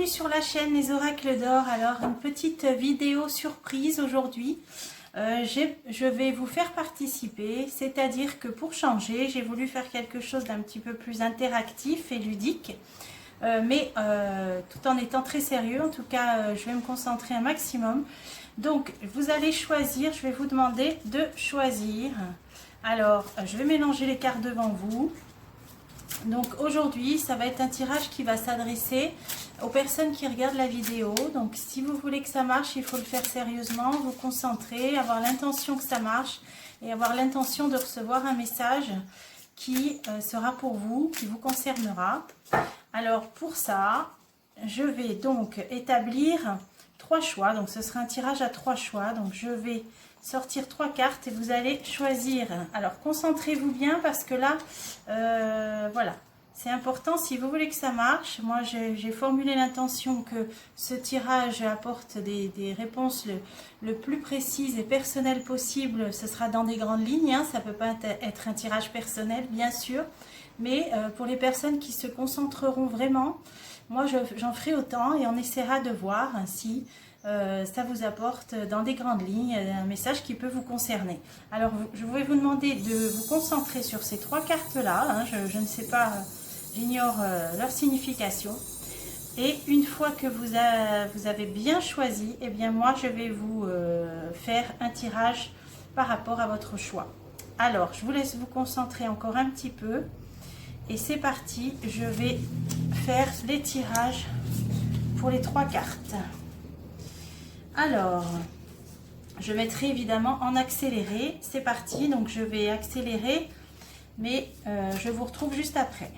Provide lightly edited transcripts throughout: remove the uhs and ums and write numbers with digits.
bienvenue sur la chaîne Les Oracles d'Or. Alors une petite vidéo surprise aujourd'hui. Je vais vous faire participer, c'est-à-dire que pour changer, j'ai voulu faire quelque chose d'un petit peu plus interactif et ludique, mais tout en étant très sérieux. En tout cas, je vais me concentrer un maximum. Donc vous allez choisir, je vais vous demander de choisir. Alors je vais mélanger les cartes devant vous. Donc aujourd'hui, ça va être un tirage qui va s'adresser aux personnes qui regardent la vidéo. Donc si vous voulez que ça marche, il faut le faire sérieusement, vous concentrer, avoir l'intention que ça marche et avoir l'intention de recevoir un message qui sera pour vous, qui vous concernera. Alors pour ça, je vais donc établir 3 choix. Donc ce sera un tirage à 3 choix. Donc je vais sortir 3 cartes et vous allez choisir. Alors concentrez-vous bien parce que là, voilà, c'est important si vous voulez que ça marche. Moi j'ai formulé l'intention que ce tirage apporte des réponses le plus précises et personnelles possible. Ce sera dans des grandes lignes, hein. Ça ne peut pas être un tirage personnel bien sûr, mais pour les personnes qui se concentreront vraiment, moi j'en ferai autant et on essaiera de voir si ça vous apporte dans des grandes lignes un message qui peut vous concerner. Alors je vais vous demander de vous concentrer sur ces 3 cartes là, hein. Je ne sais pas, j'ignore leur signification, et une fois que vous avez bien choisi, et bien moi je vais vous faire un tirage par rapport à votre choix. Alors je vous laisse vous concentrer encore un petit peu et c'est parti. Je vais faire les tirages pour les 3 cartes. Alors, je mettrai évidemment en accéléré. C'est parti, donc je vais accélérer, mais je vous retrouve juste après.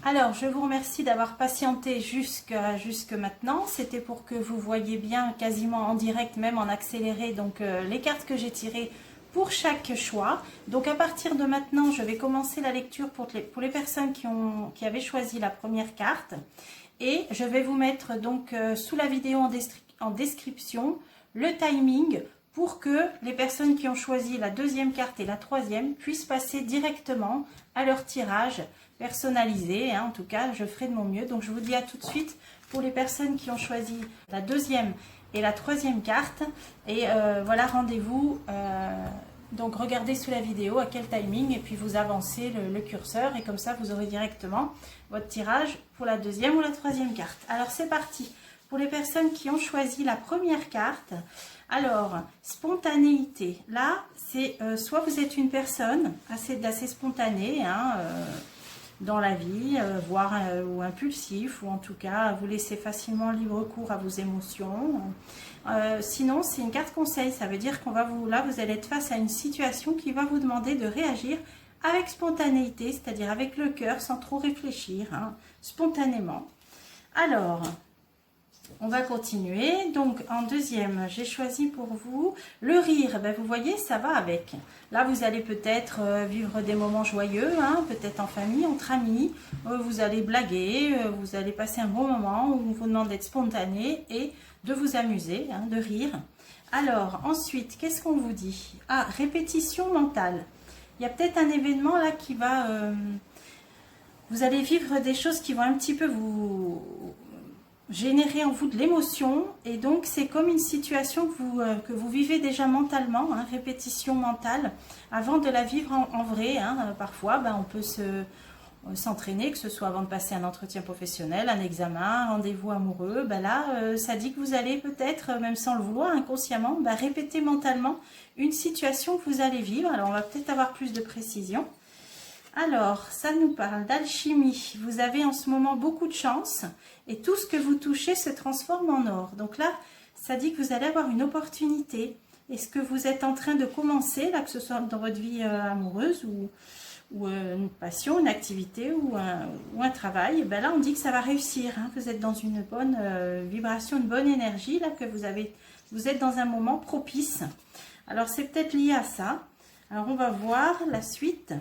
Alors, je vous remercie d'avoir patienté jusque maintenant. C'était pour que vous voyiez bien quasiment en direct, même en accéléré, donc les cartes que j'ai tirées pour chaque choix. Donc à partir de maintenant, je vais commencer la lecture pour les personnes qui avaient choisi la première carte. Et je vais vous mettre donc sous la vidéo en description le timing pour que les personnes qui ont choisi la deuxième carte et la troisième puissent passer directement à leur tirage personnalisé, hein. En tout cas, je ferai de mon mieux. Donc, je vous dis à tout de suite pour les personnes qui ont choisi la deuxième et la troisième carte. Et voilà, rendez-vous. Donc, regardez sous la vidéo à quel timing et puis vous avancez le curseur. Et comme ça, vous aurez directement votre tirage pour la deuxième ou la troisième carte. Alors, c'est parti. Pour les personnes qui ont choisi la première carte, alors, spontanéité. Là, c'est soit vous êtes une personne d'assez spontanée, hein, dans la vie, voire ou impulsif, ou en tout cas, vous laissez facilement libre cours à vos émotions. Sinon, c'est une carte conseil. Ça veut dire là, vous allez être face à une situation qui va vous demander de réagir avec spontanéité, c'est-à-dire avec le cœur, sans trop réfléchir, hein, spontanément. Alors, on va continuer. Donc en deuxième, j'ai choisi pour vous le rire. Ben, vous voyez, ça va avec. Là, vous allez peut-être vivre des moments joyeux, hein, peut-être en famille, entre amis. Vous allez blaguer, vous allez passer un bon moment où on vous demande d'être spontané et de vous amuser, hein, de rire. Alors ensuite, qu'est-ce qu'on vous dit? Ah, répétition mentale. Il y a peut-être un événement là qui va... vous allez vivre des choses qui vont un petit peu vous... générer en vous de l'émotion, et donc c'est comme une situation que vous vivez déjà mentalement, hein, répétition mentale, avant de la vivre en vrai, hein. Parfois on peut s'entraîner, que ce soit avant de passer un entretien professionnel, un examen, un rendez-vous amoureux. Là ça dit que vous allez peut-être, même sans le vouloir, inconsciemment, répéter mentalement une situation que vous allez vivre. Alors on va peut-être avoir plus de précision. Alors, ça nous parle d'alchimie. Vous avez en ce moment beaucoup de chance et tout ce que vous touchez se transforme en or. Donc là, ça dit que vous allez avoir une opportunité. Et ce que vous êtes en train de commencer, là, que ce soit dans votre vie amoureuse ou une passion, une activité ou un travail, et ben là on dit que ça va réussir, hein. Vous êtes dans une bonne vibration, une bonne énergie, là, que vous êtes dans un moment propice. Alors c'est peut-être lié à ça. Alors on va voir la suite.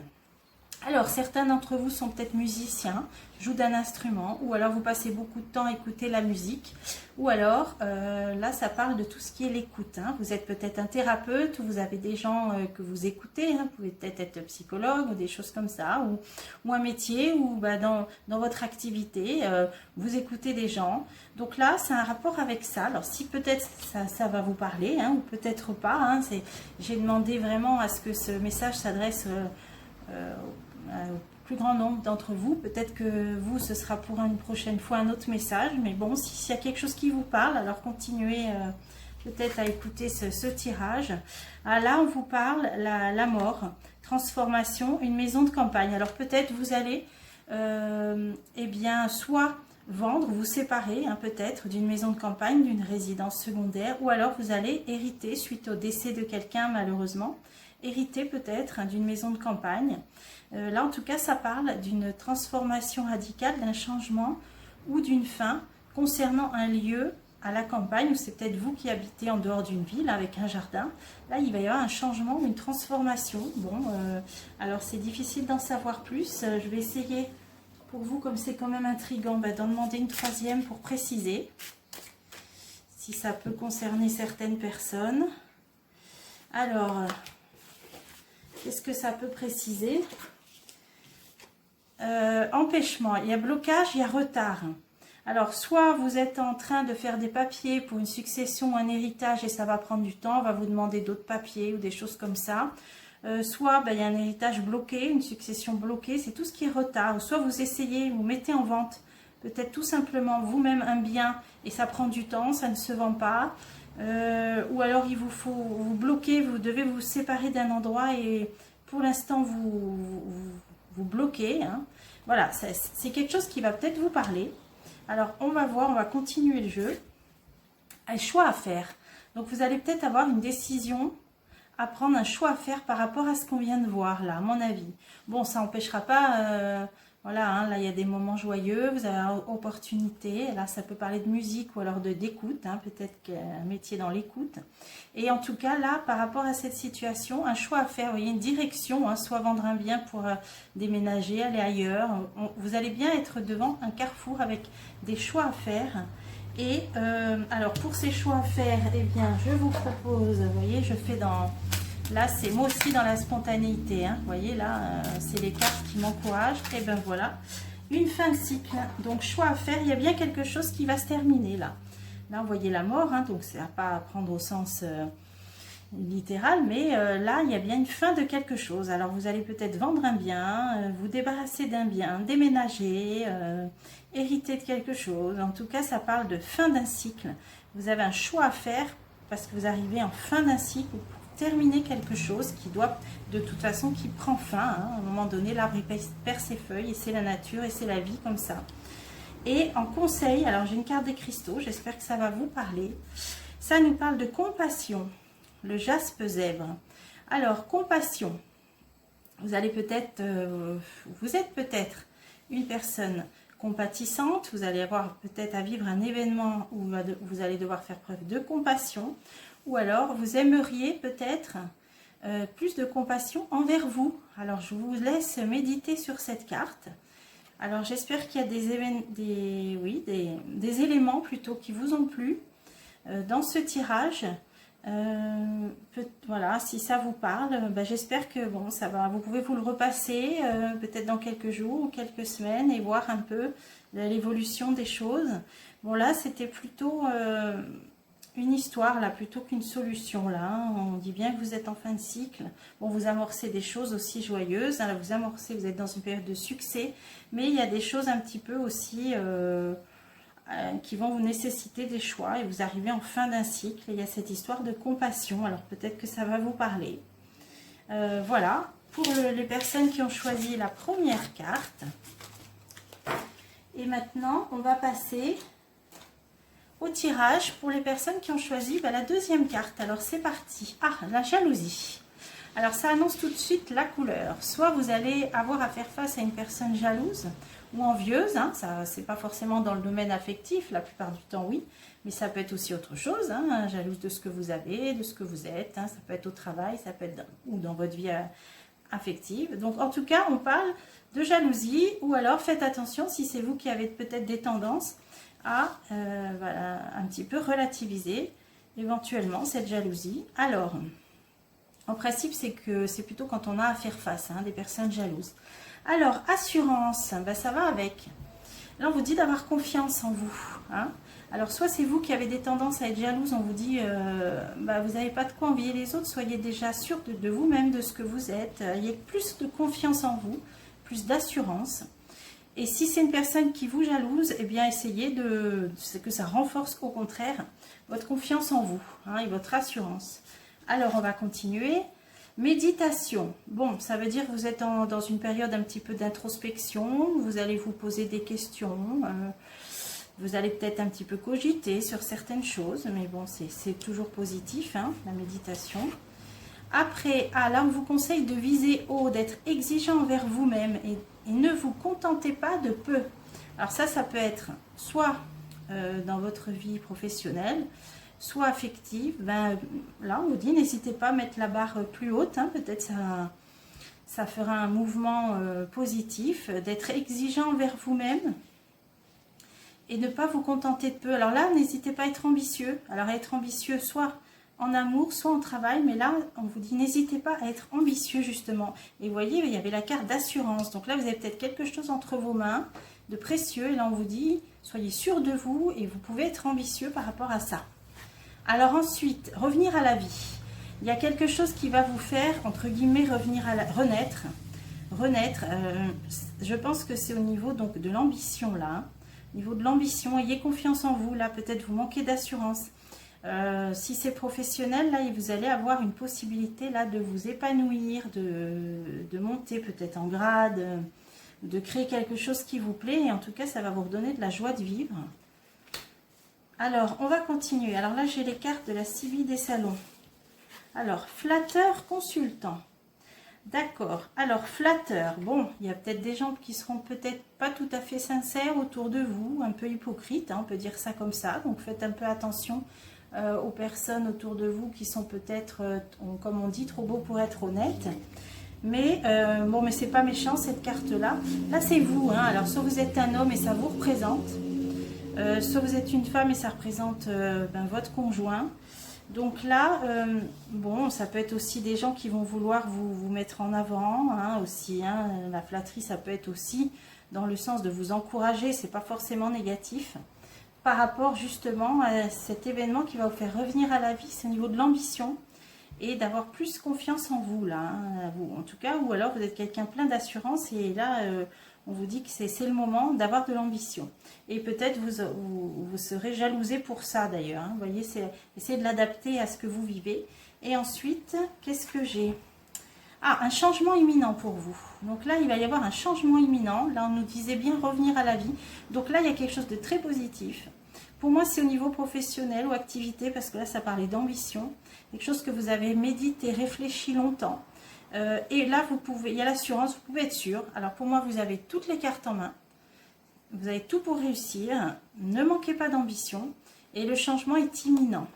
Alors certains d'entre vous sont peut-être musiciens, jouent d'un instrument, ou alors vous passez beaucoup de temps à écouter la musique, ou alors là ça parle de tout ce qui est l'écoute, hein. Vous êtes peut-être un thérapeute, ou vous avez des gens que vous écoutez, hein. Vous pouvez peut-être être psychologue ou des choses comme ça, ou un métier, ou bah, dans votre activité vous écoutez des gens. Donc là c'est un rapport avec ça. Alors si peut-être ça va vous parler, hein, ou peut-être pas, hein. J'ai demandé vraiment à ce que ce message s'adresse au plus grand nombre d'entre vous. Peut-être que vous, ce sera pour une prochaine fois un autre message, mais bon, s'il y a quelque chose qui vous parle, alors continuez peut-être à écouter ce tirage. Ah, là, on vous parle la mort, transformation, une maison de campagne. Alors peut-être vous allez eh bien, soit vendre, vous séparer, hein, peut-être d'une maison de campagne, d'une résidence secondaire, ou alors vous allez hériter suite au décès de quelqu'un, malheureusement, hériter peut-être, hein, d'une maison de campagne. Là en tout cas ça parle d'une transformation radicale, d'un changement ou d'une fin concernant un lieu à la campagne, ou c'est peut-être vous qui habitez en dehors d'une ville avec un jardin. Là il va y avoir un changement ou une transformation. Bon, alors c'est difficile d'en savoir plus. Je vais essayer pour vous, comme c'est quand même intriguant, d'en demander une troisième pour préciser si ça peut concerner certaines personnes. Alors qu'est-ce que ça peut préciser? Empêchement, il y a blocage, il y a retard. Alors soit vous êtes en train de faire des papiers pour une succession ou un héritage et ça va prendre du temps, on va vous demander d'autres papiers ou des choses comme ça. Soit il y a un héritage bloqué, une succession bloquée, c'est tout ce qui est retard. Soit vous essayez, vous mettez en vente peut-être tout simplement vous-même un bien et ça prend du temps, ça ne se vend pas. Ou alors il vous faut vous bloquer, vous devez vous séparer d'un endroit et pour l'instant vous bloquez, hein. Voilà, c'est quelque chose qui va peut-être vous parler. Alors on va voir, on va continuer le jeu. Un choix à faire. Donc vous allez peut-être avoir une décision à prendre, un choix à faire par rapport à ce qu'on vient de voir là, à mon avis. Bon, ça n'empêchera pas, voilà, hein, là il y a des moments joyeux, vous avez opportunité, là ça peut parler de musique ou alors d'écoute, hein, peut-être qu'un métier dans l'écoute. Et en tout cas là, par rapport à cette situation, un choix à faire, vous voyez, une direction, hein, soit vendre un bien pour déménager, aller ailleurs. Vous allez bien être devant un carrefour avec des choix à faire. Et alors pour ces choix à faire, eh bien je vous propose, vous voyez, je fais dans, là c'est moi aussi dans la spontanéité, hein, vous voyez là, c'est les cartes qui m'encouragent, et ben voilà, une fin de cycle, donc choix à faire, il y a bien quelque chose qui va se terminer là. Là vous voyez la mort, hein, donc c'est à pas prendre au sens littéral, mais là il y a bien une fin de quelque chose. Alors vous allez peut-être vendre un bien, vous débarrasser d'un bien, déménager, hériter de quelque chose. En tout cas ça parle de fin d'un cycle. Vous avez un choix à faire parce que vous arrivez en fin d'un cycle pour terminer quelque chose qui doit de toute façon qui prend fin, hein. À un moment donné l'arbre perd ses feuilles et c'est la nature et c'est la vie comme ça. Et en conseil, alors j'ai une carte des cristaux, j'espère que ça va vous parler. Ça nous parle de compassion. Le jaspe zèbre. Alors, compassion. Vous allez peut-être, vous êtes peut-être une personne compatissante. Vous allez avoir peut-être à vivre un événement où vous allez devoir faire preuve de compassion. Ou alors, vous aimeriez peut-être plus de compassion envers vous. Alors, je vous laisse méditer sur cette carte. Alors, j'espère qu'il y a des éléments plutôt qui vous ont plu dans ce tirage. Voilà, si ça vous parle, j'espère que bon, ça va. Vous pouvez vous le repasser peut-être dans quelques jours ou quelques semaines et voir un peu l'évolution des choses. Bon là, c'était plutôt une histoire là, plutôt qu'une solution là, hein. On dit bien que vous êtes en fin de cycle. Bon, vous amorcez des choses aussi joyeuses. Hein, là, vous êtes dans une période de succès, mais il y a des choses un petit peu aussi qui vont vous nécessiter des choix et vous arrivez en fin d'un cycle et il y a cette histoire de compassion. Alors peut-être que ça va vous parler. Voilà, pour les personnes qui ont choisi la première carte. Et maintenant, on va passer au tirage pour les personnes qui ont choisi la deuxième carte. Alors c'est parti. Ah, la jalousie. Alors ça annonce tout de suite la couleur. Soit vous allez avoir à faire face à une personne jalouse ou envieuse, hein, ça c'est pas forcément dans le domaine affectif, la plupart du temps oui, mais ça peut être aussi autre chose, hein, jalouse de ce que vous avez, de ce que vous êtes, hein, ça peut être au travail, ça peut être ou dans votre vie affective. Donc en tout cas on parle de jalousie, ou alors faites attention si c'est vous qui avez peut-être des tendances à voilà, un petit peu relativiser éventuellement cette jalousie. Alors en principe c'est que c'est plutôt quand on a à faire face à des personnes jalouses. Alors assurance, ben, ça va avec. Là on vous dit d'avoir confiance en vous, hein. Alors soit c'est vous qui avez des tendances à être jalouse, on vous dit bah, vous n'avez pas de quoi envier les autres, soyez déjà sûr de vous-même, de ce que vous êtes, ayez plus de confiance en vous, plus d'assurance. Et si c'est une personne qui vous jalouse, eh bien essayez que ça renforce au contraire votre confiance en vous, hein, et votre assurance. Alors on va continuer. Méditation. Bon, ça veut dire que vous êtes dans une période un petit peu d'introspection, vous allez vous poser des questions, vous allez peut-être un petit peu cogiter sur certaines choses, mais bon, c'est toujours positif, hein, la méditation. Après, là, on vous conseille de viser haut, d'être exigeant envers vous-même et ne vous contentez pas de peu. Alors ça peut être soit dans votre vie professionnelle, soit affective. Ben, là, on vous dit, n'hésitez pas à mettre la barre plus haute, hein, peut-être ça fera un mouvement positif, d'être exigeant envers vous-même. Et ne pas vous contenter de peu. Alors là, n'hésitez pas à être ambitieux. Alors être ambitieux, soit en amour, soit en travail. Mais là, on vous dit, n'hésitez pas à être ambitieux, justement. Et vous voyez, il y avait la carte d'assurance. Donc là, vous avez peut-être quelque chose entre vos mains de précieux. Et là, on vous dit, soyez sûr de vous et vous pouvez être ambitieux par rapport à ça. Alors ensuite, revenir à la vie. Il y a quelque chose qui va vous faire, entre guillemets, renaître. Je pense que c'est au niveau donc, de l'ambition, là. Niveau de l'ambition, ayez confiance en vous. Là, peut-être vous manquez d'assurance. Si c'est professionnel, là, vous allez avoir une possibilité là de vous épanouir, de monter peut-être en grade, de créer quelque chose qui vous plaît. Et en tout cas, ça va vous redonner de la joie de vivre. Alors, on va continuer. Alors là, j'ai les cartes de la Sylvie des salons. Alors, flatteur consultant. D'accord. Alors, flatteur. Bon, il y a peut-être des gens qui seront peut-être pas tout à fait sincères autour de vous, un peu hypocrites, hein, on peut dire ça comme ça. Donc, faites un peu attention aux personnes autour de vous qui sont peut-être, comme on dit, trop beaux pour être honnêtes. Mais, bon, mais c'est pas méchant cette carte-là. Là, c'est vous, hein. Alors, soit vous êtes un homme et ça vous représente, soit vous êtes une femme et ça représente votre conjoint. Donc là, bon, ça peut être aussi des gens qui vont vouloir vous mettre en avant, hein, aussi. Hein, la flatterie, ça peut être aussi dans le sens de vous encourager, c'est pas forcément négatif. Par rapport justement à cet événement qui va vous faire revenir à la vie, c'est au niveau de l'ambition et d'avoir plus confiance en vous, là. Hein, vous, en tout cas, ou alors vous êtes quelqu'un plein d'assurance et là, on vous dit que c'est le moment d'avoir de l'ambition. Et peut-être vous serez jalousé pour ça d'ailleurs. Hein. Vous voyez, essayez de l'adapter à ce que vous vivez. Et ensuite, qu'est-ce que j'ai? Ah, un changement imminent pour vous. Donc là, il va y avoir un changement imminent. Là, on nous disait bien revenir à la vie. Donc là, il y a quelque chose de très positif. Pour moi, c'est au niveau professionnel ou activité, parce que là, ça parlait d'ambition. Quelque chose que vous avez médité, réfléchi longtemps. Et là, il y a l'assurance, vous pouvez être sûr. Alors pour moi, vous avez toutes les cartes en main. Vous avez tout pour réussir. Ne manquez pas d'ambition. Et le changement est imminent.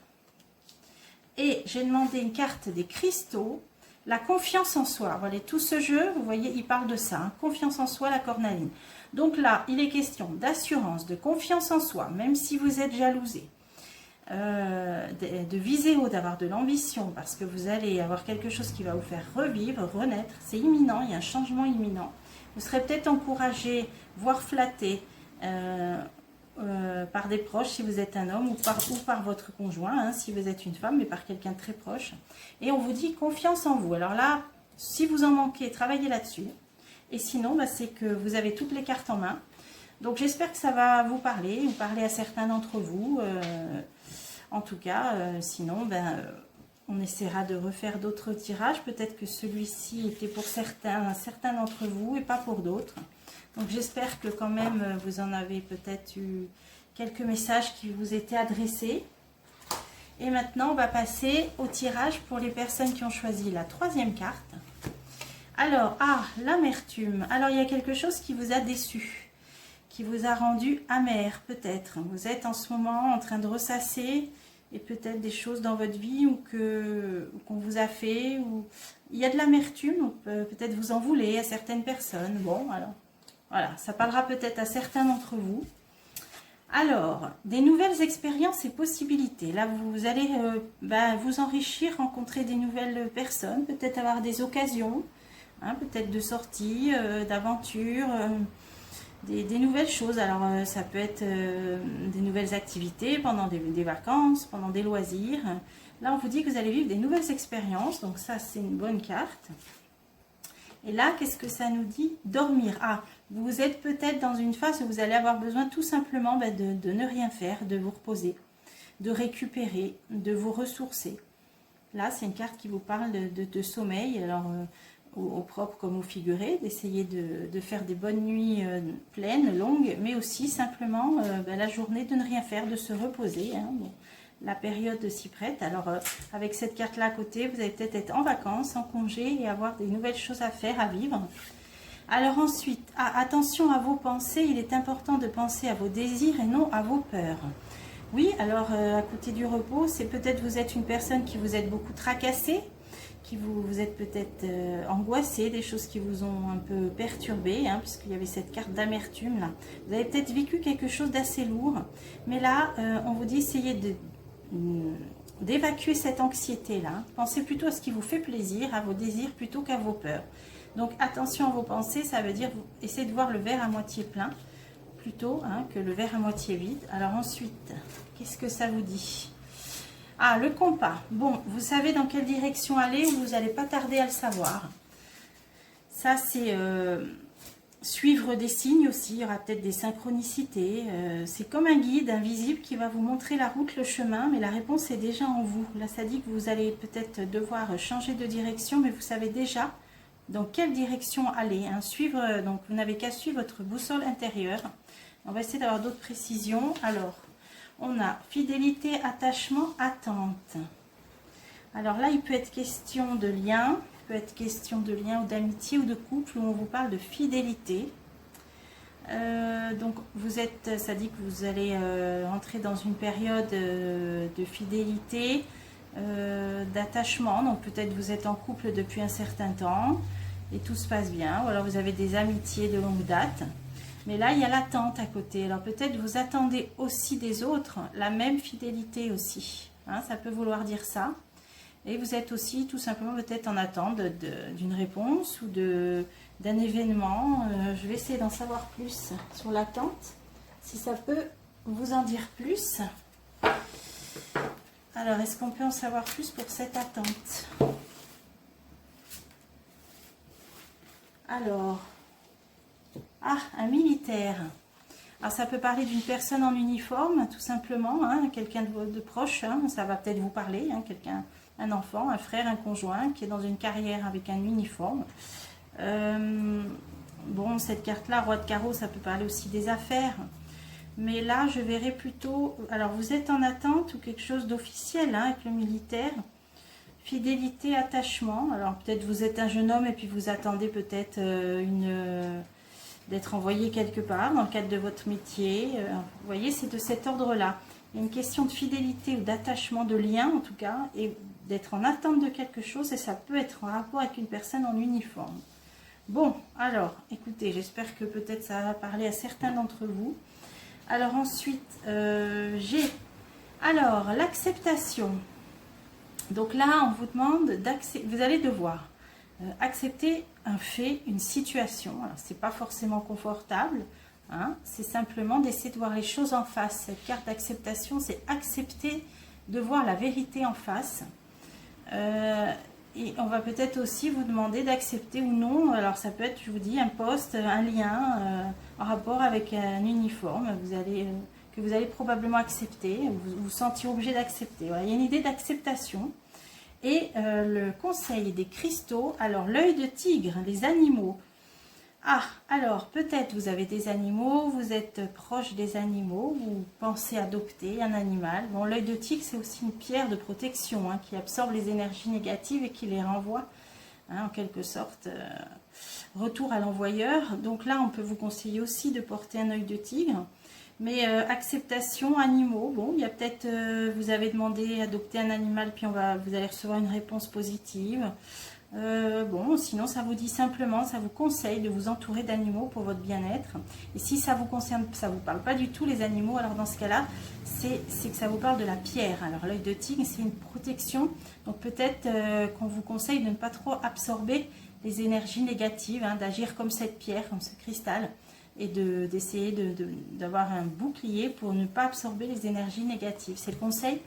Et j'ai demandé une carte des cristaux. La confiance en soi. Voilà, tout ce jeu, vous voyez, il parle de ça. Hein, confiance en soi, la cornaline. Donc là, il est question d'assurance, de confiance en soi, même si vous êtes jalousé. De viser haut, d'avoir de l'ambition, parce que vous allez avoir quelque chose qui va vous faire revivre, renaître. C'est imminent, il y a un changement imminent. Vous serez peut-être encouragé, voire flatté par des proches si vous êtes un homme, ou par votre conjoint, hein, si vous êtes une femme, mais par quelqu'un de très proche. Et on vous dit confiance en vous. Alors là, si vous en manquez, travaillez là-dessus. Et sinon, c'est que vous avez toutes les cartes en main. Donc j'espère que ça va vous parler à certains d'entre vous. En tout cas, sinon, on essaiera de refaire d'autres tirages. Peut-être que celui-ci était pour certains d'entre vous et pas pour d'autres. Donc j'espère que quand même, vous en avez peut-être eu quelques messages qui vous étaient adressés. Et maintenant, on va passer au tirage pour les personnes qui ont choisi la troisième carte. Alors, l'amertume. Alors, il y a quelque chose qui vous a déçu, qui vous a rendu amer, peut-être. Vous êtes en ce moment en train de ressasser, et peut-être des choses dans votre vie ou qu'on vous a fait. Ou il y a de l'amertume, peut-être vous en voulez à certaines personnes. Bon, alors, voilà, ça parlera peut-être à certains d'entre vous. Alors, des nouvelles expériences et possibilités. Là, vous allez vous enrichir, rencontrer des nouvelles personnes, peut-être avoir des occasions, hein, peut-être de sorties, d'aventures, des nouvelles choses. Alors, ça peut être des nouvelles activités pendant des vacances, pendant des loisirs. Là, on vous dit que vous allez vivre des nouvelles expériences, donc ça, c'est une bonne carte. Et là, qu'est-ce que ça nous dit? Dormir. Vous êtes peut-être dans une phase où vous allez avoir besoin tout simplement de ne rien faire, de vous reposer, de récupérer, de vous ressourcer. Là, c'est une carte qui vous parle de sommeil, alors au propre comme au figuré, d'essayer de faire des bonnes nuits pleines, longues, mais aussi simplement la journée de ne rien faire, de se reposer. Hein. Bon, la période s'y prête. Alors, avec cette carte-là à côté, vous allez peut-être être en vacances, en congé et avoir des nouvelles choses à faire, à vivre. Alors ensuite, attention à vos pensées. Il est important de penser à vos désirs et non à vos peurs. Oui, alors à côté du repos, c'est peut-être vous êtes une personne qui vous êtes beaucoup tracassée, qui vous êtes peut-être angoissé, des choses qui vous ont un peu perturbé, hein, puisqu'il y avait cette carte d'amertume là. Vous avez peut-être vécu quelque chose d'assez lourd, mais là, on vous dit essayez d'évacuer cette anxiété là. Pensez plutôt à ce qui vous fait plaisir, à vos désirs plutôt qu'à vos peurs. Donc attention à vos pensées, ça veut dire essayez de voir le verre à moitié plein plutôt hein, que le verre à moitié vide. Alors ensuite, qu'est-ce que ça vous dit? Le compas. Bon, vous savez dans quelle direction aller ou vous n'allez pas tarder à le savoir. Ça, c'est suivre des signes aussi. Il y aura peut-être des synchronicités. C'est comme un guide invisible qui va vous montrer la route, le chemin, mais la réponse est déjà en vous. Là, ça dit que vous allez peut-être devoir changer de direction, mais vous savez déjà dans quelle direction aller. Hein. Suivre, donc, vous n'avez qu'à suivre votre boussole intérieure. On va essayer d'avoir d'autres précisions. Alors, on a fidélité, attachement, attente. Alors là, il peut être question de lien, il peut être question de lien ou d'amitié ou de couple où on vous parle de fidélité. Donc vous êtes, ça dit que vous allez entrer dans une période de fidélité, d'attachement. Donc peut-être vous êtes en couple depuis un certain temps et tout se passe bien. Ou alors vous avez des amitiés de longue date. Mais là, il y a l'attente à côté. Alors peut-être vous attendez aussi des autres la même fidélité aussi. Hein, ça peut vouloir dire ça. Et vous êtes aussi tout simplement peut-être en attente d'une réponse ou d'un événement. Je vais essayer d'en savoir plus sur l'attente, si ça peut vous en dire plus. Alors, est-ce qu'on peut en savoir plus pour cette attente? Alors... un militaire. Alors ça peut parler d'une personne en uniforme, tout simplement, hein, quelqu'un de proche, hein, ça va peut-être vous parler, hein, quelqu'un, un enfant, un frère, un conjoint qui est dans une carrière avec un uniforme. Bon, cette carte-là, roi de carreau, ça peut parler aussi des affaires. Mais là, je verrais plutôt... Alors, vous êtes en attente ou quelque chose d'officiel hein, avec le militaire. Fidélité, attachement. Alors, peut-être vous êtes un jeune homme et puis vous attendez peut-être d'être envoyé quelque part dans le cadre de votre métier. Vous voyez, c'est de cet ordre-là. Il y a une question de fidélité ou d'attachement, de lien en tout cas, et d'être en attente de quelque chose, et ça peut être en rapport avec une personne en uniforme. Bon, alors, écoutez, j'espère que peut-être ça va parler à certains d'entre vous. Alors ensuite, alors, l'acceptation. Donc là, on vous demande d'accepter, vous allez devoir accepter un fait, une situation. Alors, c'est pas forcément confortable, hein, c'est simplement d'essayer de voir les choses en face. Cette carte d'acceptation, c'est accepter de voir la vérité en face. Et on va peut-être aussi vous demander d'accepter ou non, alors ça peut être, je vous dis, un poste, un lien en rapport avec un uniforme que vous allez probablement accepter, vous vous sentiez obligé d'accepter. Voilà, il y a une idée d'acceptation. Et le conseil des cristaux, alors l'œil de tigre, les animaux. Ah, alors peut-être vous avez des animaux, vous êtes proche des animaux, vous pensez adopter un animal. Bon, l'œil de tigre, c'est aussi une pierre de protection, hein, qui absorbe les énergies négatives et qui les renvoie, hein, en quelque sorte, retour à l'envoyeur. Donc là, on peut vous conseiller aussi de porter un œil de tigre. Mais acceptation, animaux, bon, il y a peut-être, vous avez demandé adopter un animal, puis vous allez recevoir une réponse positive. Bon, sinon ça vous dit simplement, ça vous conseille de vous entourer d'animaux pour votre bien-être. Et si ça vous concerne, ça vous parle pas du tout les animaux, alors dans ce cas-là, c'est que ça vous parle de la pierre. Alors l'œil de tigre, c'est une protection, donc peut-être qu'on vous conseille de ne pas trop absorber les énergies négatives, hein, d'agir comme cette pierre, comme ce cristal, et d'essayer d'avoir un bouclier pour ne pas absorber les énergies négatives. C'est le conseil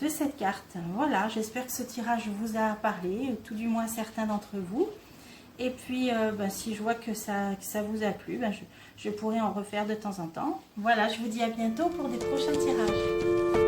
de cette carte. Voilà, j'espère que ce tirage vous a parlé, tout du moins certains d'entre vous. Et puis, si je vois que ça vous a plu, je pourrai en refaire de temps en temps. Voilà, je vous dis à bientôt pour des prochains tirages.